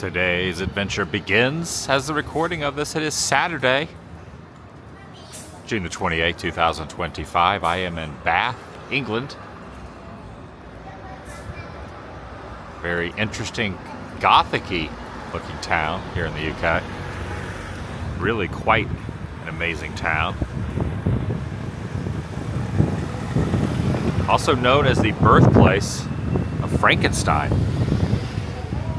Today's adventure begins as the recording of this. It is Saturday, June the 28th, 2025. I am in Bath, England. Very interesting, Gothic-y looking town here in the UK. Really quite an amazing town. Also known as the birthplace of Frankenstein.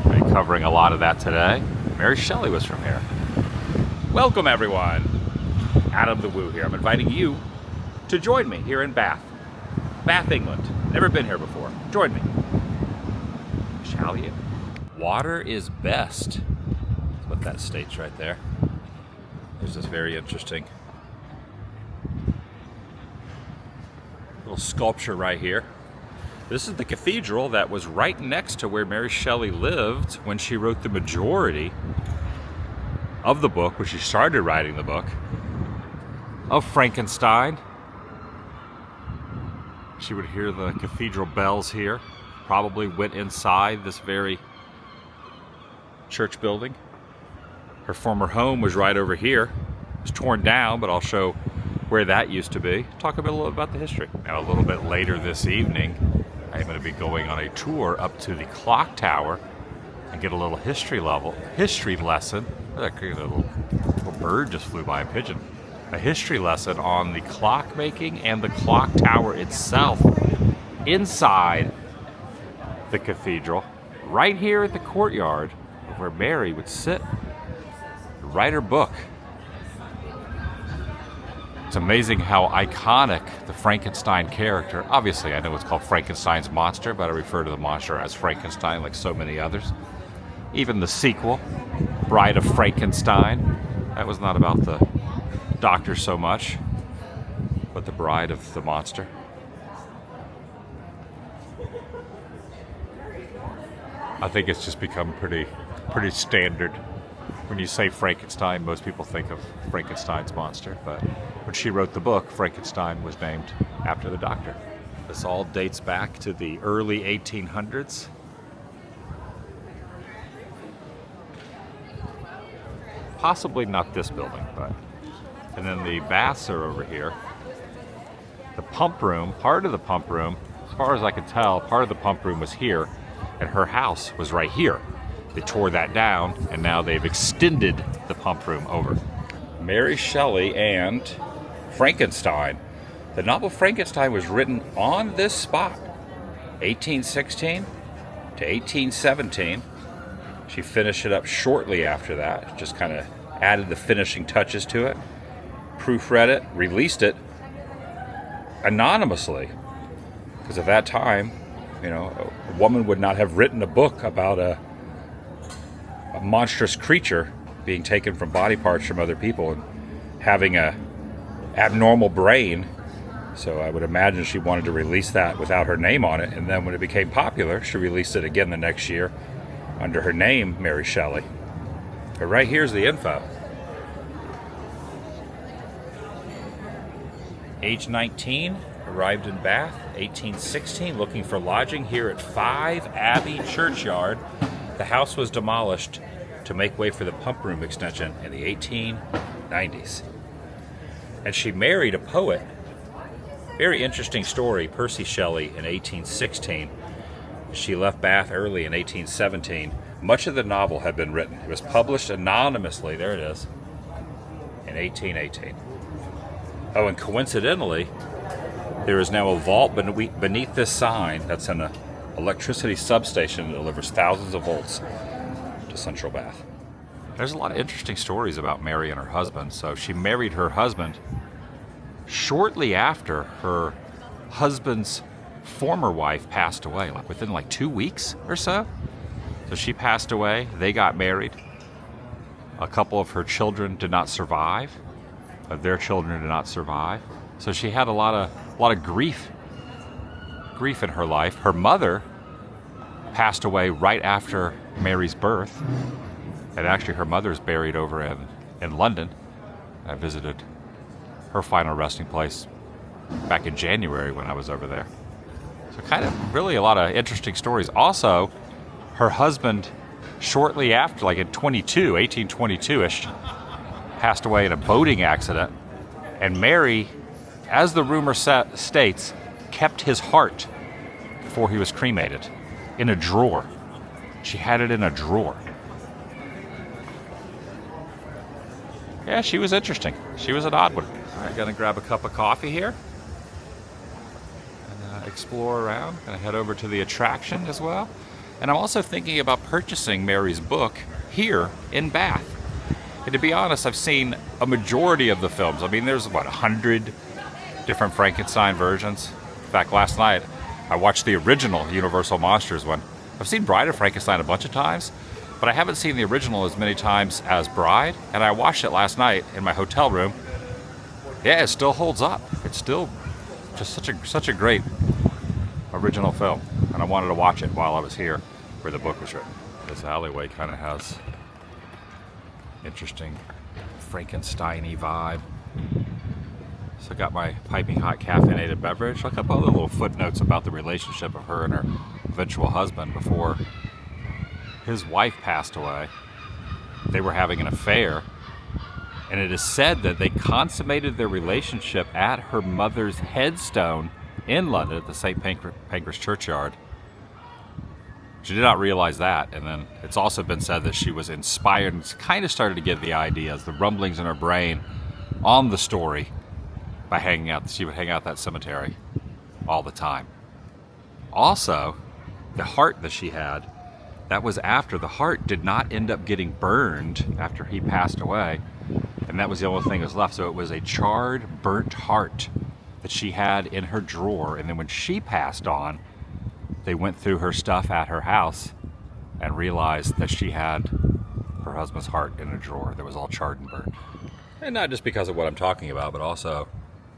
I'll be covering a lot of that today. Mary Shelley was from here. Welcome everyone. TheDailyWoo here. I'm inviting you to join me here in Bath. Bath, England. Never been here before. Join me. Shall you? Water is best. That's what that states right there. There's this very interesting little sculpture right here. This is the cathedral that was right next to where Mary Shelley lived when she wrote the majority of the book, when she started writing the book of Frankenstein. She would hear the cathedral bells here. Probably went inside this very church building. Her former home was right over here. It was torn down, but I'll show where that used to be. Talk a little bit about the history. Now, a little bit later this evening, I'm going to be going on a tour up to the clock tower and get a little history lesson. That little bird just flew by, a pigeon. A history lesson on the clock making and the clock tower itself inside the cathedral, right here at the courtyard where Mary would sit and write her book. It's amazing how iconic the Frankenstein character, obviously I know it's called Frankenstein's monster, but I refer to the monster as Frankenstein like so many others. Even the sequel, Bride of Frankenstein, that was not about the doctor so much, but the bride of the monster. I think it's just become pretty standard. When you say Frankenstein, most people think of Frankenstein's monster, but when she wrote the book, Frankenstein was named after the doctor. This all dates back to the early 1800s. Possibly not this building, but... And then the baths are over here. The pump room, part of the pump room, as far as I could tell, part of the pump room was here, and her house was right here. They tore that down, and now they've extended the pump room over. Mary Shelley and Frankenstein. The novel Frankenstein was written on this spot, 1816 to 1817. She finished it up shortly after that, just kind of added the finishing touches to it, proofread it, released it anonymously. Because at that time, you know, a woman would not have written a book about a monstrous creature being taken from body parts from other people and having a abnormal brain. So I would imagine she wanted to release that without her name on it, and then when it became popular, she released it again the next year under her name, Mary Shelley. But right here's the info. Age 19, arrived in Bath, 1816, looking for lodging here at 5 Abbey Churchyard. The house was demolished to make way for the pump room extension in the 1890s. And she married a poet. Very interesting story, Percy Shelley, in 1816. She left Bath early in 1817. Much of the novel had been written. It was published anonymously, there it is, in 1818. Oh, and coincidentally, there is now a vault beneath this sign that's an electricity substation that delivers thousands of volts to Central Bath. There's a lot of interesting stories about Mary and her husband. So she married her husband shortly after her husband's former wife passed away, like within 2 weeks or so. So she passed away, they got married. A couple of her children did not survive. Their children did not survive. So she had a lot of grief in her life. Her mother passed away right after Mary's birth. And actually her mother's buried over in London. I visited her final resting place back in January when I was over there. So kind of really a lot of interesting stories. Also, her husband shortly after, like in 1822-ish, passed away in a boating accident. And Mary, as the rumor states, kept his heart before he was cremated in a drawer. She had it in a drawer. Yeah, she was interesting. She was an odd one. All right, gonna grab a cup of coffee here and explore around. Gonna head over to the attraction as well. And I'm also thinking about purchasing Mary's book here in Bath. And to be honest, I've seen a majority of the films. I mean, there's, 100 different Frankenstein versions. In fact, last night, I watched the original Universal Monsters one. I've seen Bride of Frankenstein a bunch of times, but I haven't seen the original as many times as Bride, and I watched it last night in my hotel room. Yeah, it still holds up. It's still just such a great original film, and I wanted to watch it while I was here where the book was written. This alleyway kind of has interesting Frankenstein-y vibe. So I got my piping hot caffeinated beverage. Look up all the little footnotes about the relationship of her and her eventual husband before his wife passed away. They were having an affair, and it is said that they consummated their relationship at her mother's headstone in London at the St. Pancras churchyard. She did not realize that, and then it's also been said that she was inspired and kind of started to get the ideas, the rumblings in her brain on the story by hanging out. She would hang out at that cemetery all the time. Also, the heart that she had, that was after the heart did not end up getting burned after he passed away, and that was the only thing that was left. So it was a charred, burnt heart that she had in her drawer, and then when she passed on, they went through her stuff at her house and realized that she had her husband's heart in a drawer that was all charred and burnt. And not just because of what I'm talking about, but also,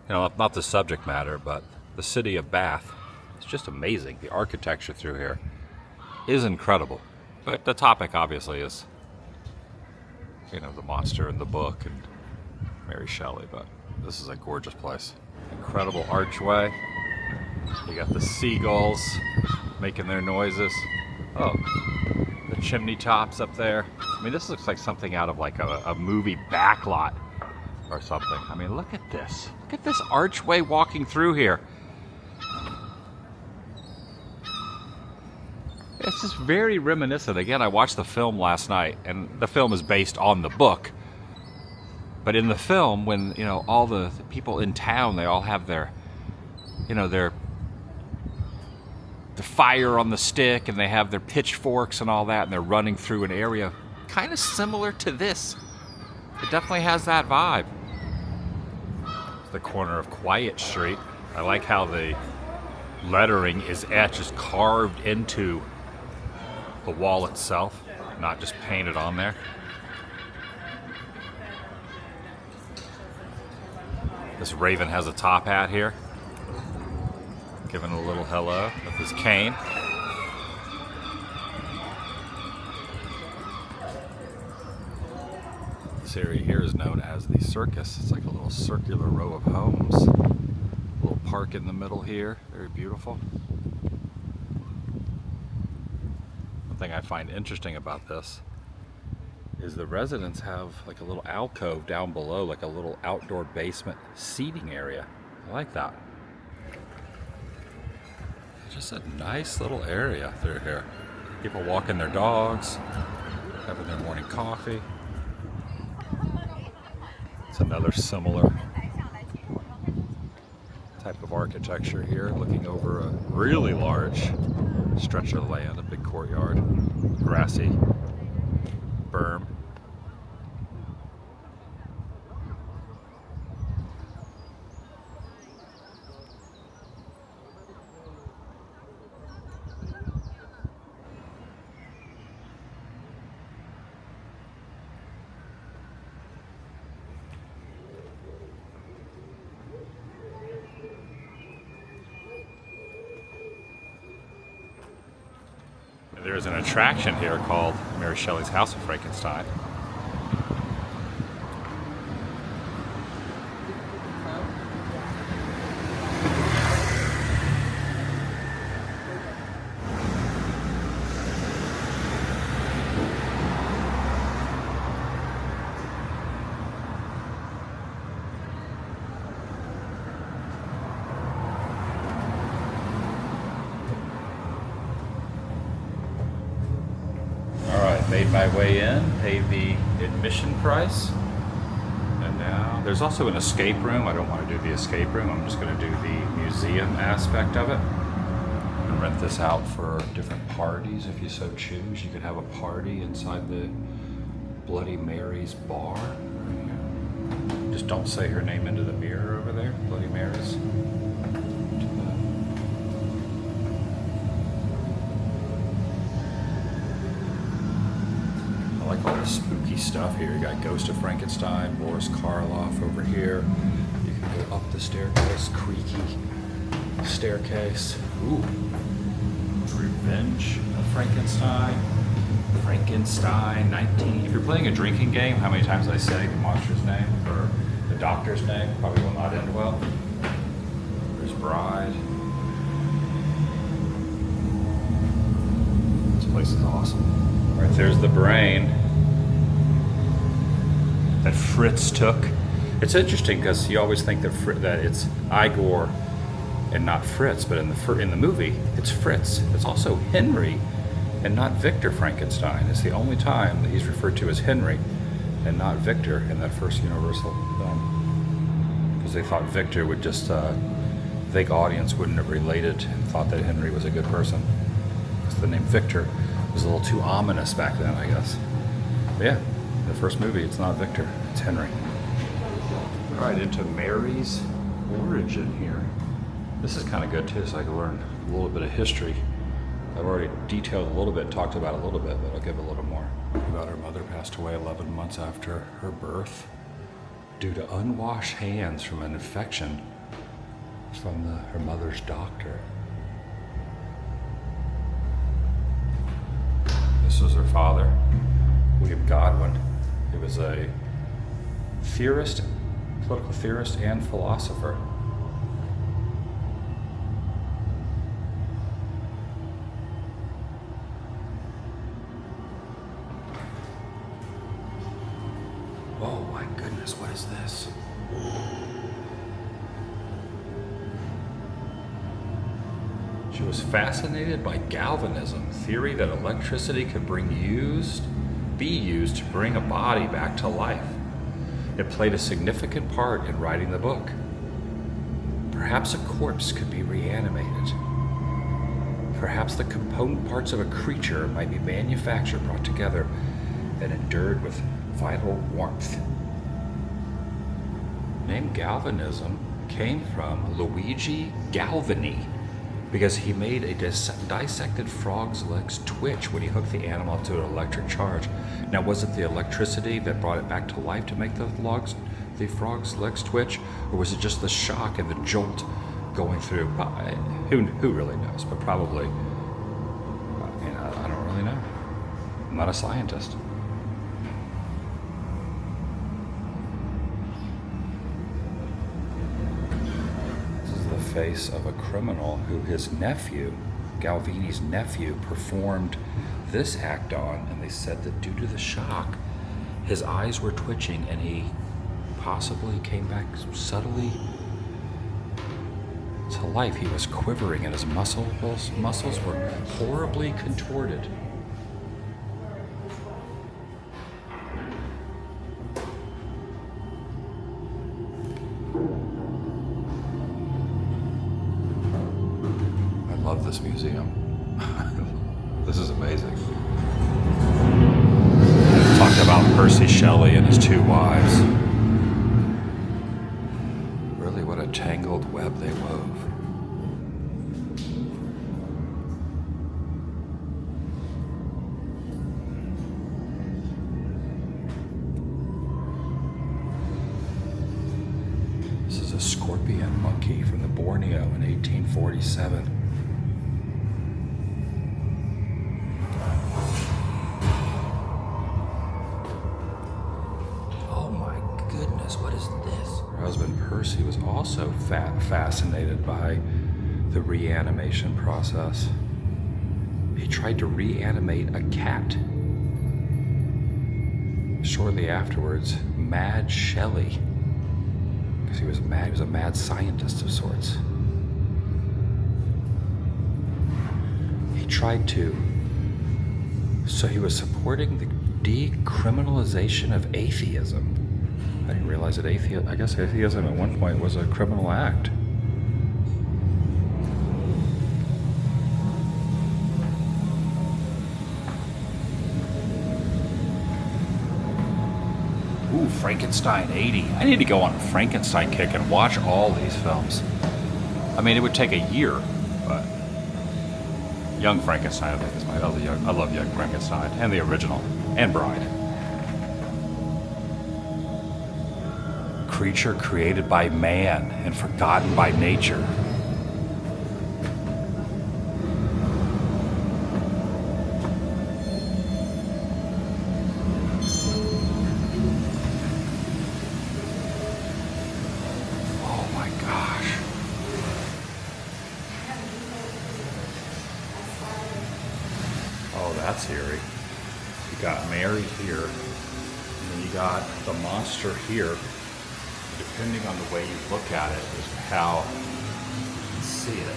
not the subject matter, but the city of Bath. It's just amazing. The architecture through here is incredible. But the topic obviously is, the monster in the book and Mary Shelley, but this is a gorgeous place. Incredible archway. You got the seagulls making their noises. Oh, the chimney tops up there. I mean, this looks like something out of like a movie backlot or something. I mean, look at this. Look at this archway walking through here. It's just very reminiscent. Again, I watched the film last night, and the film is based on the book. But in the film, when, all the people in town, they all have their, the fire on the stick, and they have their pitchforks and all that, and they're running through an area kind of similar to this. It definitely has that vibe. It's the corner of Quiet Street. I like how the lettering is etched, is carved into the wall itself, not just painted on there. This raven has a top hat here, giving a little hello with his cane. This area here is known as the Circus. It's like a little circular row of homes. A little park in the middle here, very beautiful. One thing I find interesting about this is the residents have like a little alcove down below, like a little outdoor basement seating area. I like that. Just a nice little area through here. People walking their dogs, having their morning coffee. It's another similar type of architecture here, looking over a really large stretch of land, a big courtyard, grassy berm. There's an attraction here called Mary Shelley's House of Frankenstein. made my way in, paid the admission price, and now there's also an escape room. I don't want to do the escape room. I'm just going to do the museum aspect of it. And rent this out for different parties if you so choose. You could have a party inside the Bloody Mary's bar. Just don't say her name into the mirror over there, Bloody Mary's. I like all the spooky stuff here. You got Ghost of Frankenstein, Boris Karloff over here. You can go up the staircase, creaky staircase. Ooh. Revenge of Frankenstein 19. If you're playing a drinking game, how many times did I say the monster's name or the doctor's name? Probably will not end well. There's Bride. This place is awesome. Right there's the brain that Fritz took. It's interesting because you always think that it's Igor and not Fritz, but in the movie, it's Fritz. It's also Henry and not Victor Frankenstein. It's the only time that he's referred to as Henry and not Victor in that first Universal film. Because they thought Victor would just, vague audience wouldn't have related and thought that Henry was a good person. Because the name Victor was a little too ominous back then, I guess. But yeah, in the first movie, it's not Victor, it's Henry. All right, into Mary's origin here. This is kind of good too, so I can learn a little bit of history. I've already detailed a little bit, talked about it a little bit, but I'll give a little more. About her mother passed away 11 months after her birth due to unwashed hands from an infection from her mother's doctor. This was her father, William Godwin. He was a theorist, political theorist, and philosopher. Oh my goodness, what is this? She was fascinated by galvanism, theory that electricity could be used to bring a body back to life. It played a significant part in writing the book. Perhaps a corpse could be reanimated. Perhaps the component parts of a creature might be manufactured, brought together, and endured with vital warmth. The name galvanism came from Luigi Galvani because he made a dissected frog's legs twitch when he hooked the animal to an electric charge. Now, was it the electricity that brought it back to life to make the frog's legs twitch, or was it just the shock and the jolt going through? Who really knows? But probably, I don't really know. I'm not a scientist. Face of a criminal who his nephew, Galvani's nephew, performed this act on, and they said that due to the shock, his eyes were twitching and he possibly came back subtly to life. He was quivering and his muscles were horribly contorted. Love this museum. This is amazing. Talked about Percy Shelley and his two wives. Really, what a tangled web they wove. This is a scorpion monkey from the Borneo in 1847. Husband Percy was also fascinated by the reanimation process. He tried to reanimate a cat. Shortly afterwards, Mad Shelley, because he was mad, he was a mad scientist of sorts. He tried to So he was supporting the decriminalization of atheism. I didn't realize that atheism at one point was a criminal act. Ooh, Frankenstein 80. I need to go on a Frankenstein kick and watch all these films. I mean, it would take a year, but Young Frankenstein, I think is I love Young Frankenstein and the original and Bride. Creature created by man and forgotten by nature. Oh my gosh. Oh, that's eerie. You got Mary here, and then you got the monster here. Depending on the way you look at it, is how you can see it.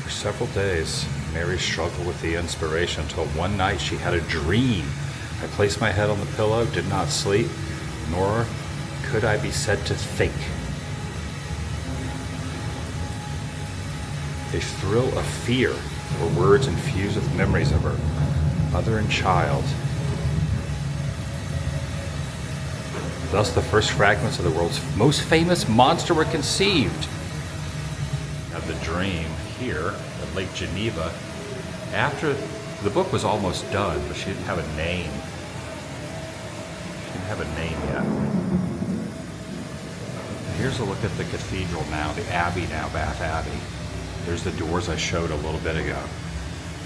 For several days, Mary struggled with the inspiration until one night she had a dream. I placed my head on the pillow, did not sleep, nor could I be said to think. A thrill of fear were words infused with memories of her mother and child. Thus the first fragments of the world's most famous monster were conceived. Now the dream here at Lake Geneva, after the book was almost done, but she didn't have a name. She didn't have a name yet. Here's a look at the cathedral now, the Abbey now, Bath Abbey. There's the doors I showed a little bit ago.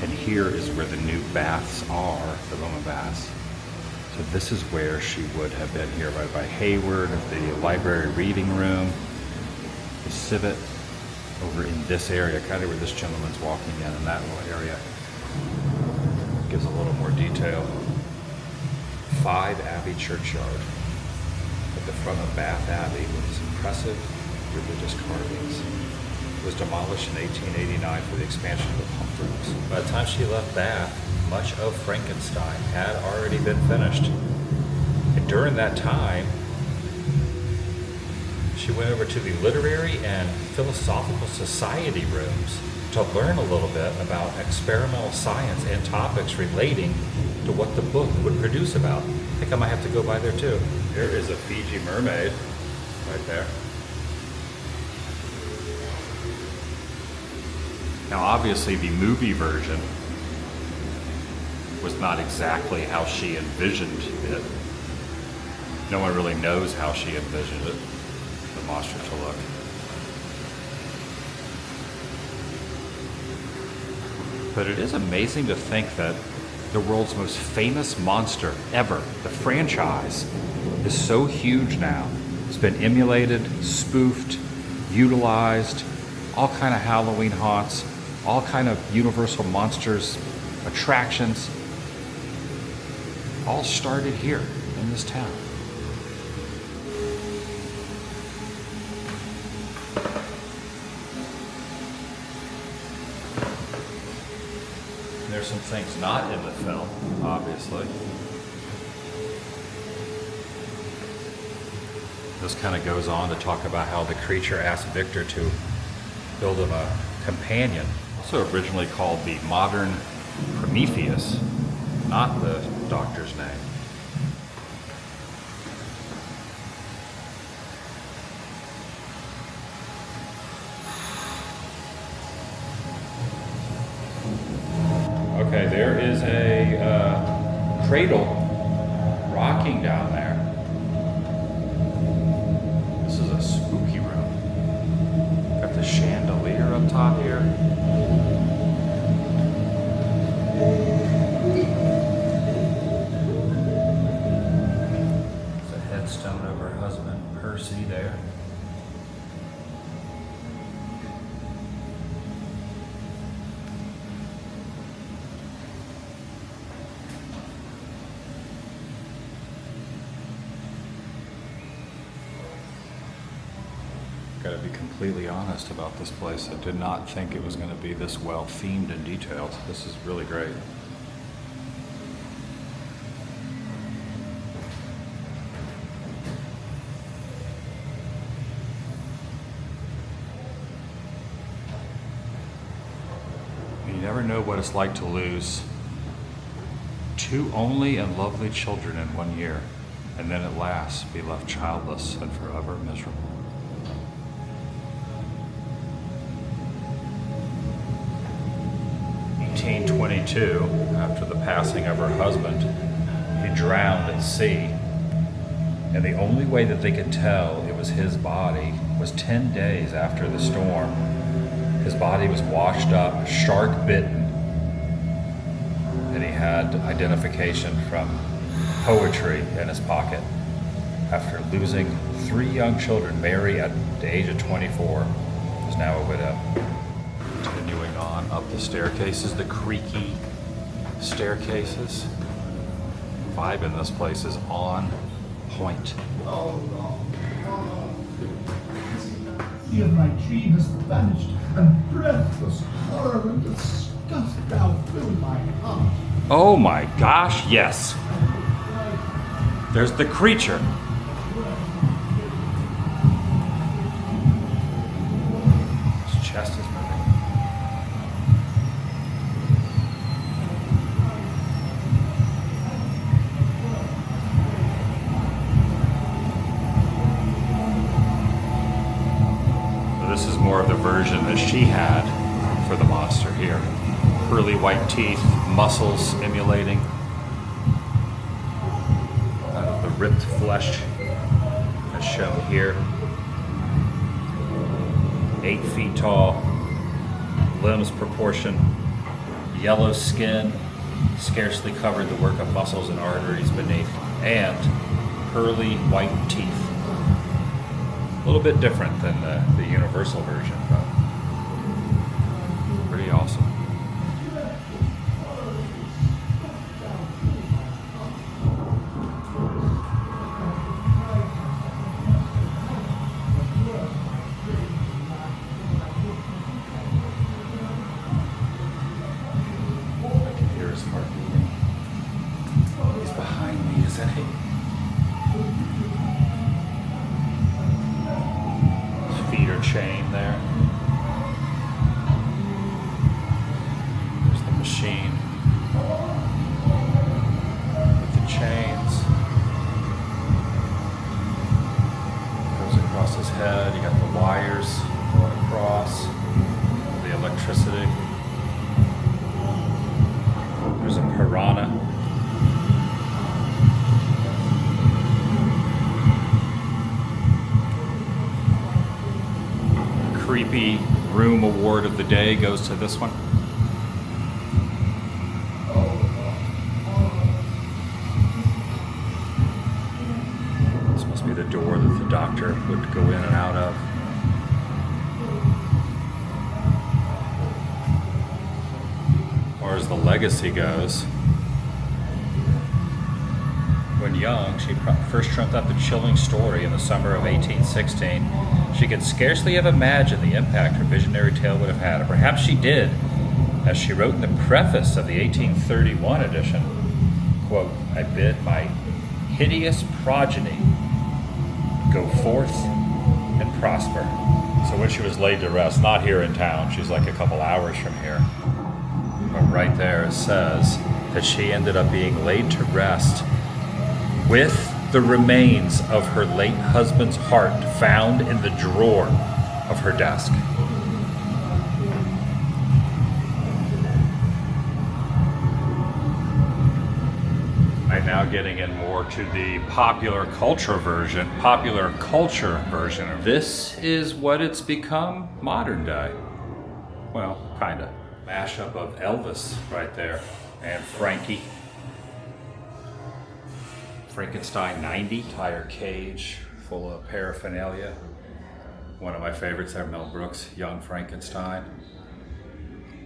And here is where the new baths are, the Roman baths. So this is where she would have been here, right by Hayward, the library reading room, the civet over in this area, kind of where this gentleman's walking in that little area. Gives a little more detail. 5 Abbey churchyard at the front of Bath Abbey with its impressive religious carvings. It was demolished in 1889 for the expansion of the pump rooms. By the time she left Bath, much of Frankenstein had already been finished. And during that time, she went over to the literary and philosophical society rooms to learn a little bit about experimental science and topics relating to what the book would produce about. I think I might have to go by there too. There is a Fiji mermaid right there. Now obviously the movie version was not exactly how she envisioned it. No one really knows how she envisioned it, the monster to look. But it is amazing to think that the world's most famous monster ever, the franchise, is so huge now. It's been emulated, spoofed, utilized, all kind of Halloween haunts, all kind of Universal Monsters attractions, all started here in this town. There's some things not in the film, obviously. This kind of goes on to talk about how the creature asked Victor to build him a companion, also originally called the modern Prometheus, not the doctor's name. Okay, there is a cradle rocking down there. This is a spooky room. Got the chandelier up top here. There's a headstone of her husband, Percy, there. Gotta be completely honest about this place. I did not think it was gonna be this well themed and detailed. This is really great. You never know what it's like to lose two only and lovely children in 1 year, and then at last be left childless and forever miserable. In 1822, after the passing of her husband, he drowned at sea, and the only way that they could tell it was his body was 10 days after the storm. His body was washed up, shark bitten, and he had identification from poetry in his pocket. After losing 3 young children, Mary at the age of 24 is now a widow. Continuing on up the staircases, the creaky staircases. Vibe in this place is on point. Fear my dream has vanished, and breathless horror and disgust now fill my heart. Oh my gosh, yes. There's the creature. His chest is moving. So this is more of the version that she had for the monster here. Pearly white teeth, muscles emulating out of the ripped flesh as shown here. 8 feet tall, limbs proportion, yellow skin, scarcely covered the work of muscles and arteries beneath, and pearly white teeth. A little bit different than the universal version, but pretty awesome. He's behind me, isn't he? His feet are chained there. There's the machine with the chains. Goes across his head. You got the wires going across. The electricity. There's a piranha. Creepy room award of the day goes to this one. This must be the door that the doctor would go in and out of. As far as the legacy goes, when young, she first dreamt up the chilling story in the summer of 1816. She could scarcely have imagined the impact her visionary tale would have had, or perhaps she did, as she wrote in the preface of the 1831 edition, quote, "I bid my hideous progeny go forth and prosper." So when she was laid to rest, not here in town, she's like a couple hours from here, but right there it says that she ended up being laid to rest with the remains of her late husband's heart found in the drawer of her desk. I'm now getting in more to the popular culture version of this is what it's become modern day. Well, kinda. Mashup of Elvis right there and Frankie. Frankenstein 90, tire cage full of paraphernalia. One of my favorites there, Mel Brooks, Young Frankenstein.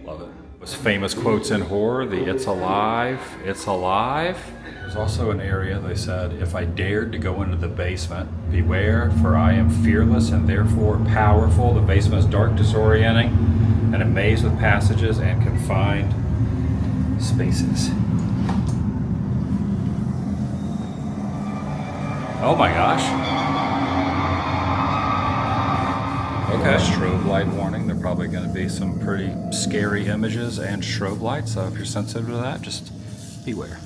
Love it. Those famous quotes in horror, the "It's alive, it's alive." There's also an area, they said, "If I dared to go into the basement, beware, for I am fearless and therefore powerful." The basement is dark, disorienting, and a maze with passages and confined spaces. Oh my gosh. Okay. Strobe light warning. There are probably going to be some pretty scary images and strobe lights, so if you're sensitive to that, just beware.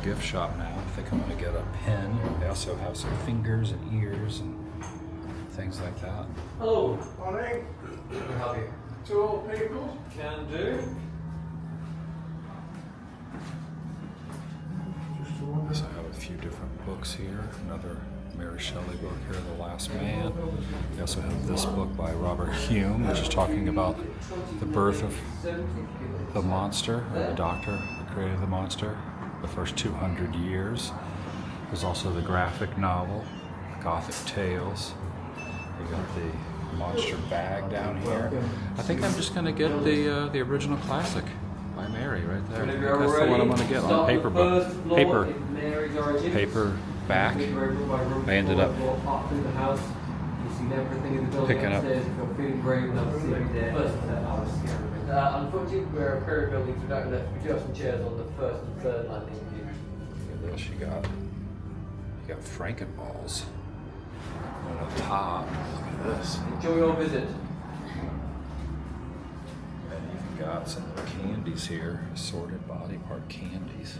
Gift shop now. I think I'm going to get a pen. They also have some fingers and ears and things like that. Hello. Morning. Can I help you? Two old people. Can do. So I have a few different books here. Another Mary Shelley book here, The Last Man. We also have this book by Robert Hume, which is talking about the birth of the monster, or the doctor who created the monster, the first 200 years. There's also the graphic novel, Gothic Tales. We got the monster bag down here. I think I'm just going to get the original classic by Mary right there. That's the one I'm going to get on paperback. I ended up picking up. Unfortunately, we're a period building, so we don't left. We do have some chairs on the first and third landing. Look at this, you got Frankenballs on the top. Look at this. Enjoy your visit. And you've got some little candies here, assorted body part candies.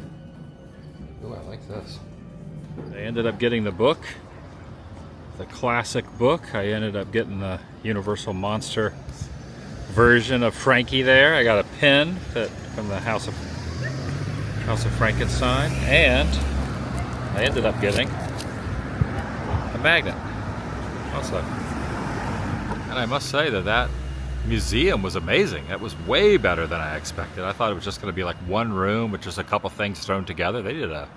Oh, I like this. I ended up getting the book, the classic book. I ended up getting the Universal Monster version of Frankie there. I got a pin from the House of Frankenstein, and I ended up getting a magnet also. And I must say that museum was amazing. It was way better than I expected. I thought it was just going to be like one room with just a couple things thrown together. They did a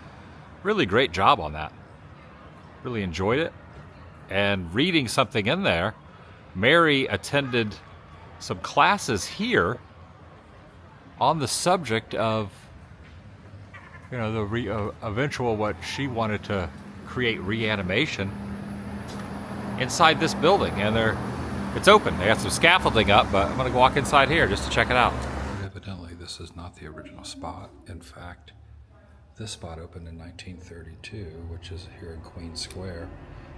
really great job on that. Really enjoyed it. And reading something in there, Mary attended some classes here on the subject of, the eventual what she wanted to create reanimation inside this building, and it's open. They got some scaffolding up, but I'm going to walk inside here just to check it out. Evidently, this is not the original spot. In fact, this spot opened in 1932, which is here in Queen Square.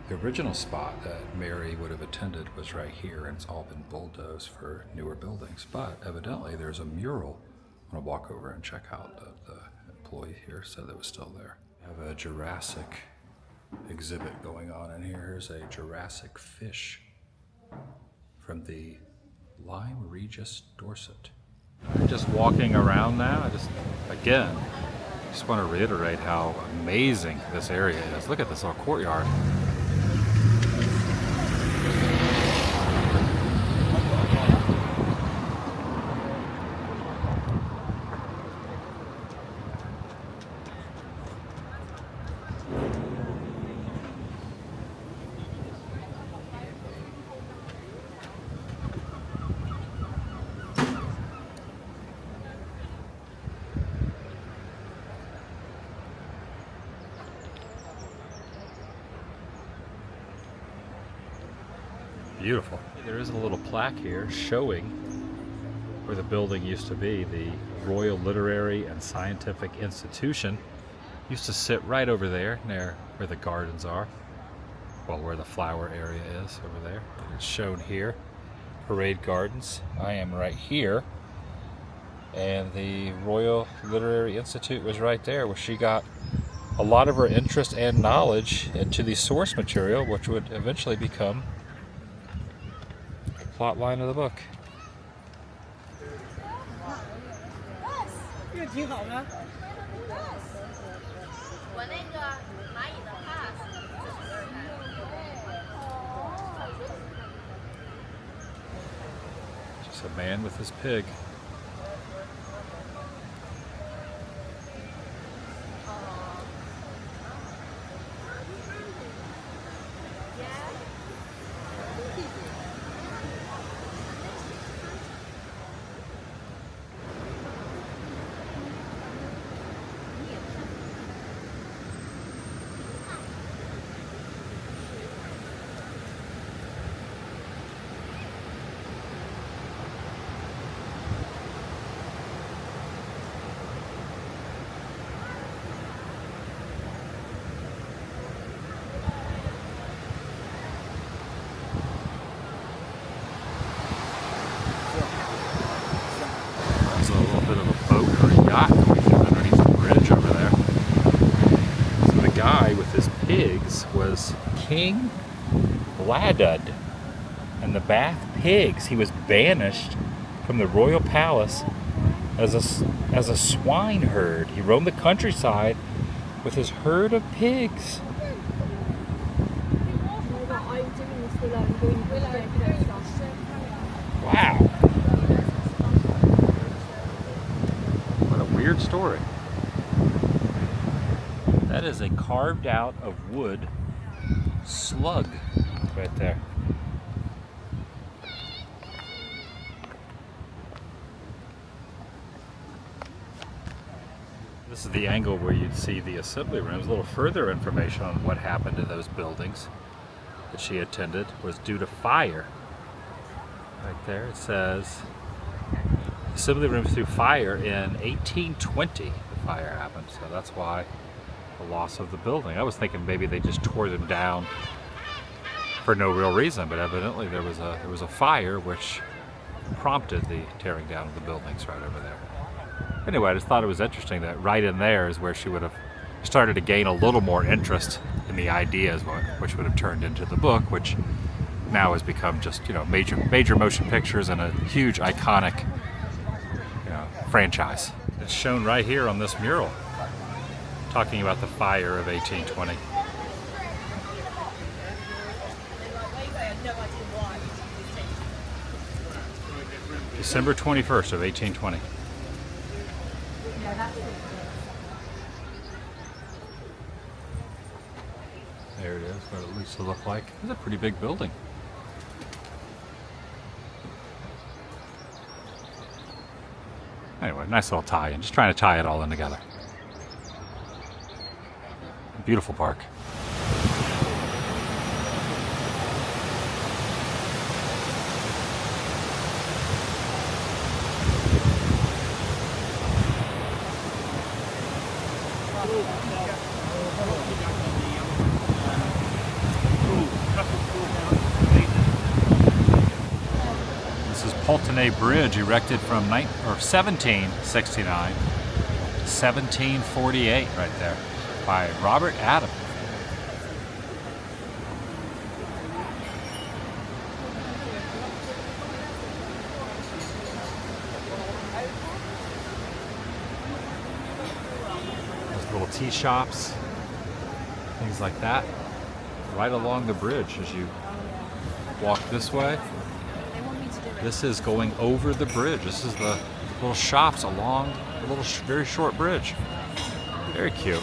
The original spot that Mary would have attended was right here, and it's all been bulldozed for newer buildings. But evidently, there's a mural. I'm going to walk over and check out. The employee here said that was still there. We have a Jurassic exhibit going on in here. Here's a Jurassic fish from the Lyme Regis Dorset. Just walking around now, I just want to reiterate how amazing this area is. Look at this little courtyard. Beautiful. There is a little plaque here showing where the building used to be. The Royal Literary and Scientific Institution used to sit right over there, near where the gardens are. Well, where the flower area is over there. It's shown here. Parade Gardens. I am right here. And the Royal Literary Institute was right there, where she got a lot of her interest and knowledge into the source material, which would eventually become the plot line of the book. Just a man with his pig. Was King Bladud and the Bath pigs. He was banished from the royal palace as a swineherd. He roamed the countryside with his herd of pigs. Wow. What a weird story. That is a carved out of wood slug right there. This is the angle where you'd see the assembly rooms. A little further information on what happened to those buildings that she attended was due to fire. Right there it says assembly rooms through fire in 1820. The fire happened, so that's why the loss of the building. I was thinking maybe they just tore them down for no real reason, but evidently there was a fire which prompted the tearing down of the buildings right over there. Anyway, I just thought it was interesting that right in there is where she would have started to gain a little more interest in the ideas, which would have turned into the book, which now has become just, you know, major motion pictures and a huge iconic, you know, franchise. It's shown right here on this mural, talking about the fire of 1820. December 21st of 1820. There it is, what it used to look like. It's a pretty big building. Anyway, nice little tie-in. Just trying to tie it all in together. Beautiful park. This is Pulteney Bridge, erected from 1769 to 1748, right there, by Robert Adam. There's little tea shops, things like that, right along the bridge as you walk this way. This is going over the bridge. This is the little shops along the little very short bridge. Very cute.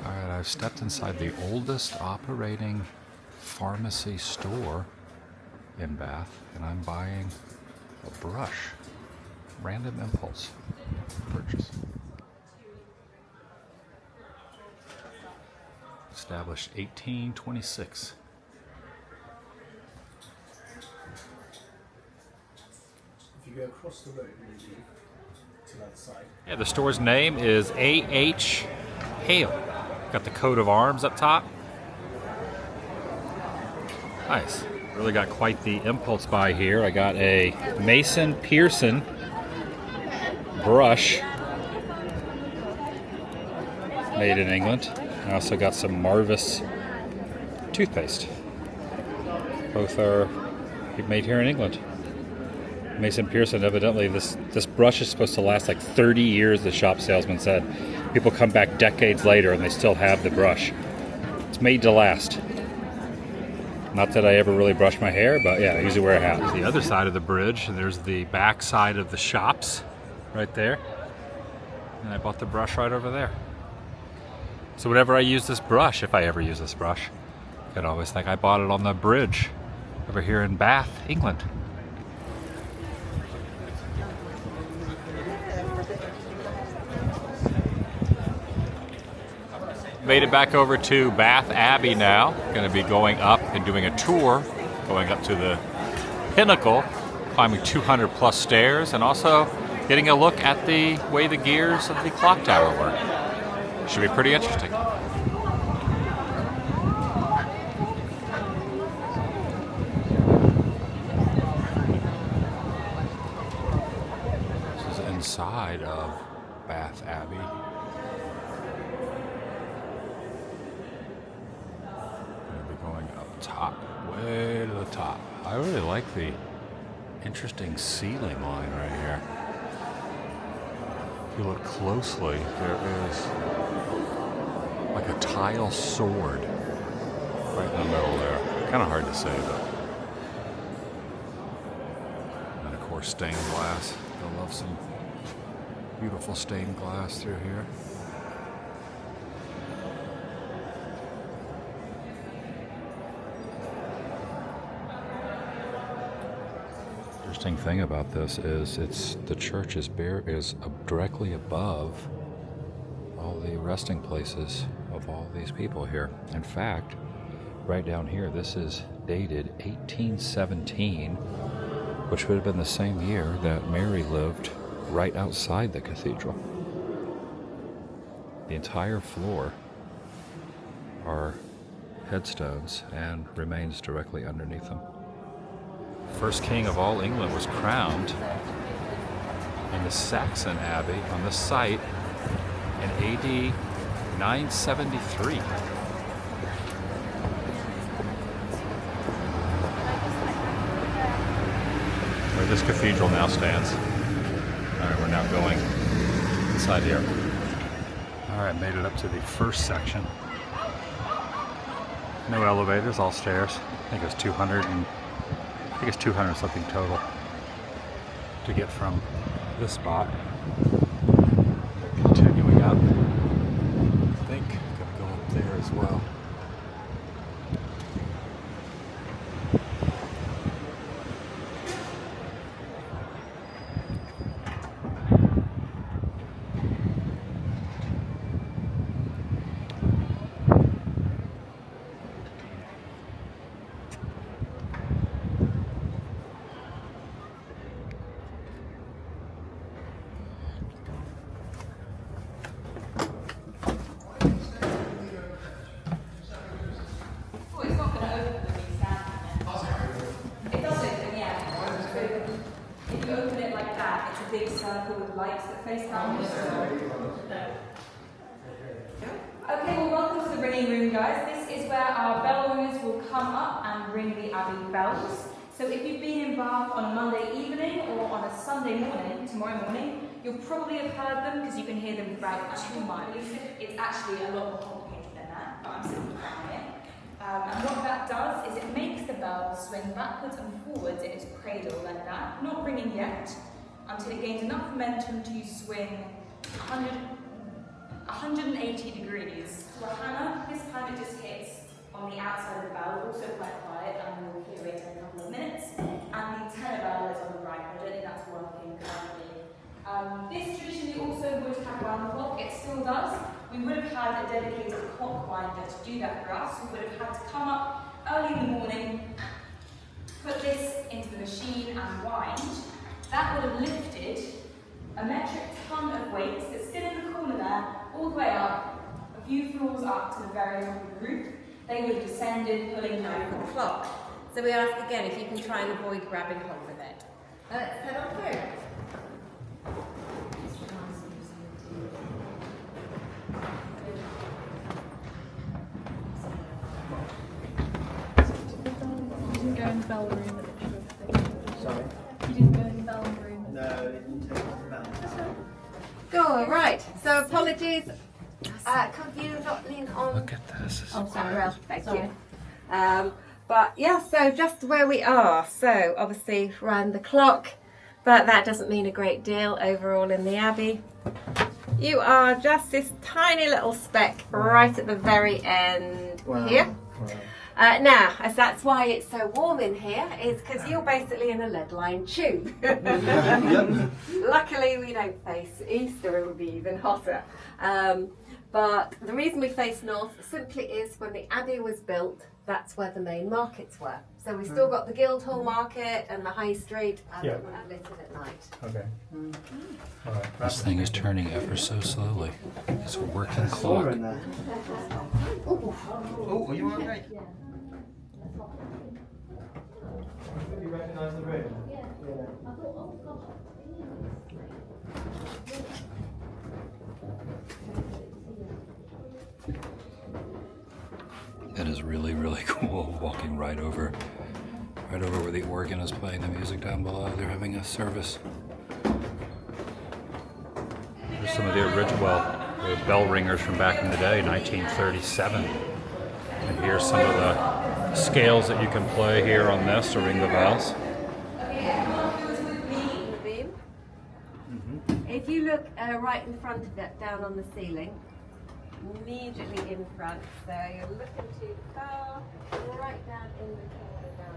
Alright, I've stepped inside the oldest operating pharmacy store in Bath, and I'm buying a brush. Random impulse purchase. Established 1826. If you go across the road, maybe to the other side. Yeah, the store's name is A.H. Hale. Got the coat of arms up top. Nice. Really got quite the impulse buy here. I got a Mason Pearson brush made in England. I also got some Marvis toothpaste. Both are made here in England. Mason Pearson, evidently this brush is supposed to last like 30 years, the shop salesman said. People come back decades later and they still have the brush. It's made to last. Not that I ever really brush my hair, but yeah, I usually wear a hat. The other side of the bridge, and there's the back side of the shops right there. And I bought the brush right over there. So whenever I use this brush, if I ever use this brush, I could always think I bought it on the bridge over here in Bath, England. Made it back over to Bath Abbey now. Going to be going up and doing a tour, going up to the pinnacle, climbing 200 plus stairs, and also getting a look at the way the gears of the clock tower work. Should be pretty interesting. This is inside of Bath Abbey. Top, way to the top. I really like the interesting ceiling line right here. If you look closely, there is like a tile sword right in the middle there. Kind of hard to say, but. And of course, stained glass. I love some beautiful stained glass through here. Interesting thing about this is the church is directly above all the resting places of all these people here. In fact, right down here, this is dated 1817, which would have been the same year that Mary lived right outside the cathedral. The entire floor are headstones and remains directly underneath them. First king of all England was crowned in the Saxon Abbey on this site in AD 973. Where this cathedral now stands. All right, we're now going inside here. All right, made it up to the first section. No elevators, all stairs. I think it was 200 something total to get from this spot. Continuing up, I think gonna go up there as well. Big circle with lights that face down. Okay, well, welcome to the ringing room, guys. This is where our bell ringers will come up and ring the Abbey bells. So if you've been in Bath on a Monday evening or on a Sunday morning, tomorrow morning, you'll probably have heard them because you can hear them for about 2 miles. It's actually a lot more complicated than that, but I'm simplifying it. And what that does is it makes the bell swing backwards and forwards in its cradle like that, not ringing yet, until it gains enough momentum to swing 180 degrees to a hammer. This time it just hits on the outside of the bell, also quite quiet, and we'll hear it in a couple of minutes. And the tenor bell is on the right, I don't think that's working currently. This traditionally also would have round the clock, it still does. We we would have had a dedicated clock winder to do that for us. We would have had to come up early in the morning, put this into the machine and wind. That would have lifted a metric ton of weight that's still in the corner there, all the way up, a few floors up to the very top of the roof. They would have descended, pulling down For the clock. So we ask again if you can try and avoid grabbing hold of it. Let's head on through. You didn't go in the bell room at the Sorry? You didn't go in the bell room. No, it didn't take us the bell. Go, right. So apologies. Could you not lean on? Look at this. Oh, sorry. Well, thank you. But yeah, so just where we are. So obviously round the clock, but that doesn't mean a great deal overall in the Abbey. You are just this tiny little speck right at the very end here. Now, as that's why it's so warm in here, is because you're basically in a lead-lined tube. Luckily, we don't face east, or it would be even hotter. But the reason we face north simply is when the Abbey was built, that's where the main markets were. So we've still got the Guildhall Market and the High Street, and it wouldn't lit it at night. Okay. This thing is turning ever so slowly. It's a working clock. Oh, are you okay? You recognise the room? It is really, really cool walking right over where the organ is playing the music down below. They're having a service. There's some of the original the bell ringers from back in the day, 1937. And here's some of the scales that you can play here on this to ring the bells. If you look right in front of it, down on the ceiling, immediately in front, so you're looking too far, right down in the corner down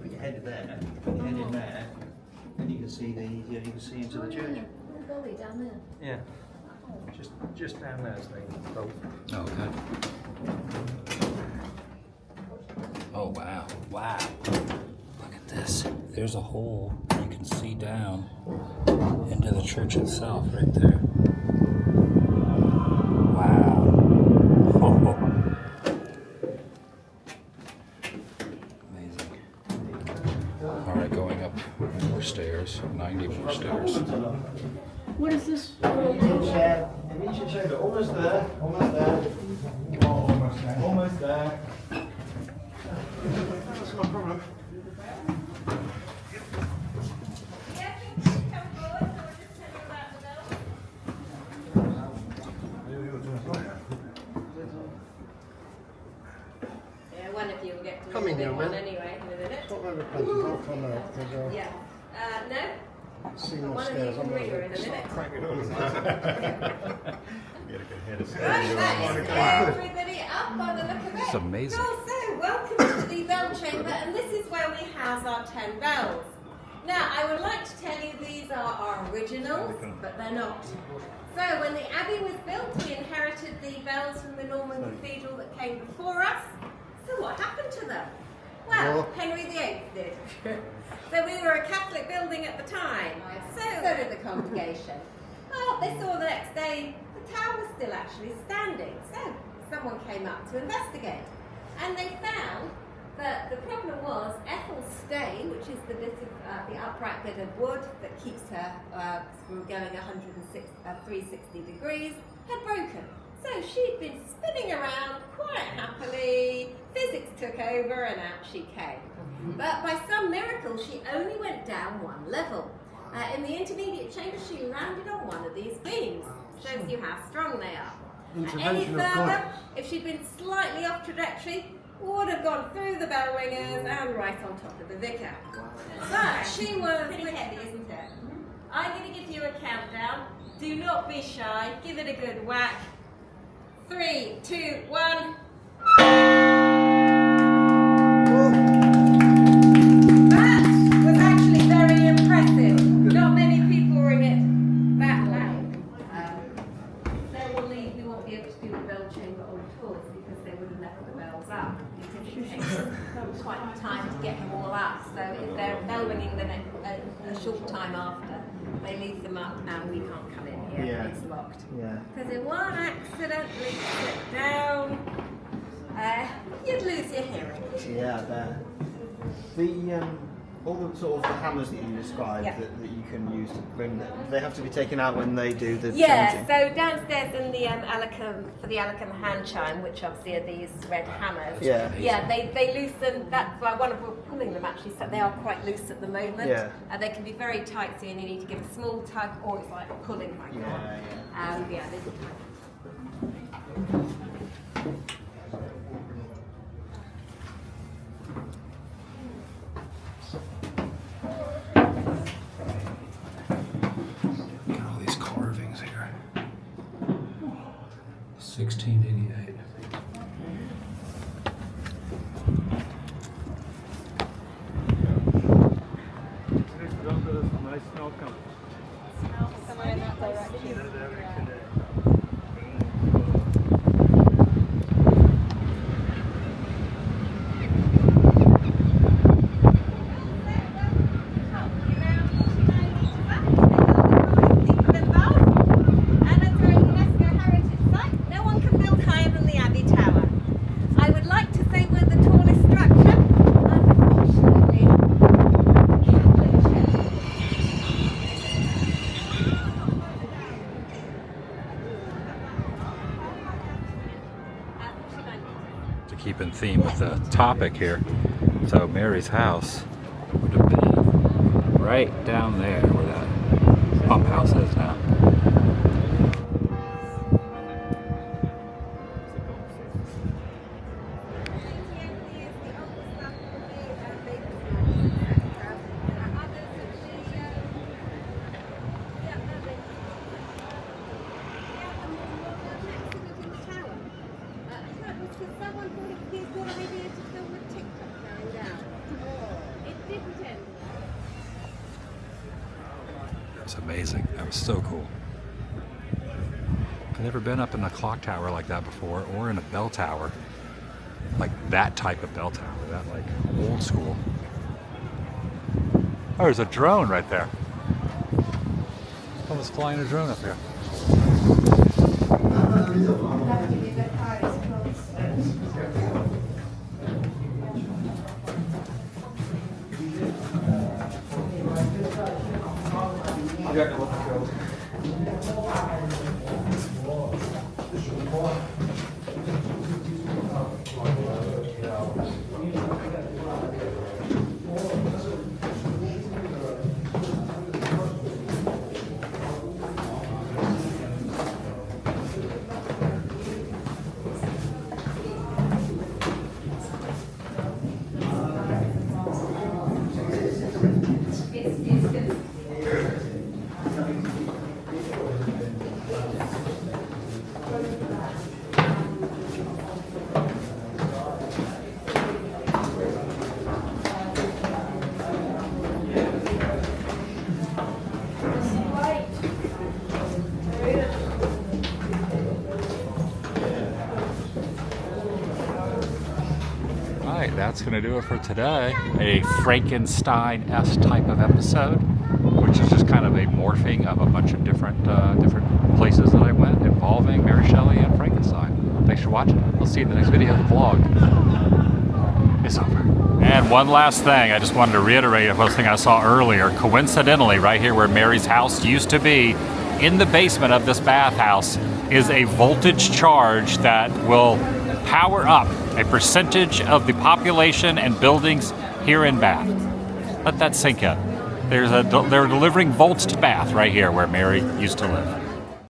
Put your head there, put your head in there, and you can see you can see into the church. Gully down there. Yeah. Just down there, so Okay. Oh wow, wow. Look at this. There's a hole you can see down into the church itself right there. Wow. Oh. Amazing. Alright, going up more stairs, 90 more stairs. What is this? Almost there, almost there. Almost there. Almost there. That's no problem. Yeah, one of you will get to Come in, the big young one man. anyway in a minute. Not very pleasant. I'll come out because Yeah. No? see more One of you stairs. can I'm ring her going in a to minute. cracking on. Right, thanks. Everybody up by the look of it. It's amazing. Cool, so welcome to the bell chamber, and this is where we house our 10 bells. Now, I would like to tell you these are our originals, but they're not. So, when the Abbey was built, we inherited the bells from the Norman cathedral that came before us. So, what happened to them? Well, Henry VIII did. So, we were a Catholic building at the time. So did the congregation. Well, they saw the next day the tower was still actually standing. So, someone came up to investigate. And they found that the problem was Ethel's stay, which is the bit of the upright bit of wood that keeps her from going 360 degrees, had broken. So she'd been spinning around quite happily, physics took over and out she came. But by some miracle she only went down one level. In the intermediate chamber she landed on one of these beams. Shows you how strong they are. Any further, if she'd been slightly off trajectory, would have gone through the bell ringers and right on top of the vicar. But she was pretty heavy, isn't it? I'm going to give you a countdown. Do not be shy. Give it a good whack. 3, 2, 1. That quite time to get them all up. So if they're bell ringing a short time after, they leave them up and we can't come in here. Yeah. It's locked. Yeah. Because if one accidentally sit down, you'd lose your hearing. Yeah, I bet. The all the sort of the hammers that you described Yeah. that you can use to bring them, they have to be taken out when they do the Yeah, changing. so downstairs in the Alicum, for the Alicum hand chime, which obviously are these red hammers. Yeah. Yeah, they loosen, that's why one of we're pulling them actually, so they are quite loose at the moment. Yeah. They can be very tight, so you need to give a small tug, or it's like pulling like that. Yeah, there's a tug. Look at all these carvings here. 1688. Somewhere in that direction. No one can build higher than the Abbey Tower. I would like to say we're the tallest structure. Unfortunately, To keep in theme with the topic here, so Mary's house would have been right down there where that pump house is now. Someone thought it would be a good idea to film a TikTok going down. It didn't end. It's amazing. That was so cool. I've never been up in a clock tower like that before, or in a bell tower. Like that type of bell tower, that like old school. Oh, there's a drone right there. Someone's flying a drone up here. That's going to do it for today. A Frankenstein-esque type of episode, which is just kind of a morphing of a bunch of different places that I went involving Mary Shelley and Frankenstein. Thanks for watching. I'll see you in the next video. The vlog is over. And one last thing, I just wanted to reiterate one thing I saw earlier. Coincidentally, right here where Mary's house used to be, in the basement of this bathhouse, is a voltage charge that will power up a percentage of the population and buildings here in Bath. Let that sink in. They're delivering volts to Bath right here where Mary used to live.